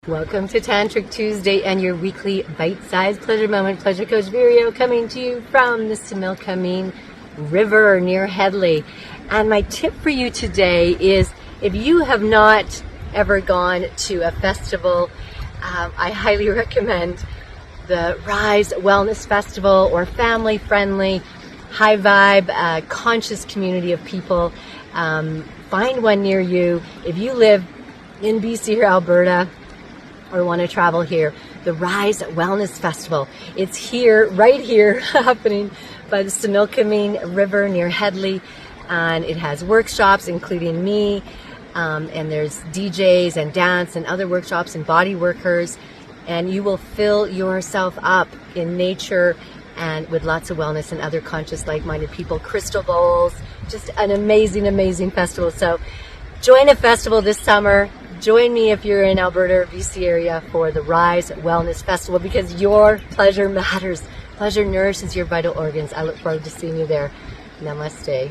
Welcome to Tantric Tuesday and your weekly bite-sized pleasure moment. Pleasure Coach Vireo coming to you from the Similkameen River near Headley. And my tip for you today is, if you have not ever gone to a festival, I highly recommend the Rise Wellness Festival, or family-friendly, high-vibe, conscious community of people. Find one near you. If you live in BC or Alberta, or want to travel here, the Rise Wellness Festival. It's here, right here, happening by the Similkameen River near Headley, and it has workshops including me, and there's DJs and dance and other workshops and body workers, and you will fill yourself up in nature and with lots of wellness and other conscious, like-minded people. Crystal bowls, just an amazing festival. So join a festival this summer. Join me if you're in Alberta or BC area for the Rise Wellness Festival, because your pleasure matters. Pleasure nourishes your vital organs. I look forward to seeing you there. Namaste.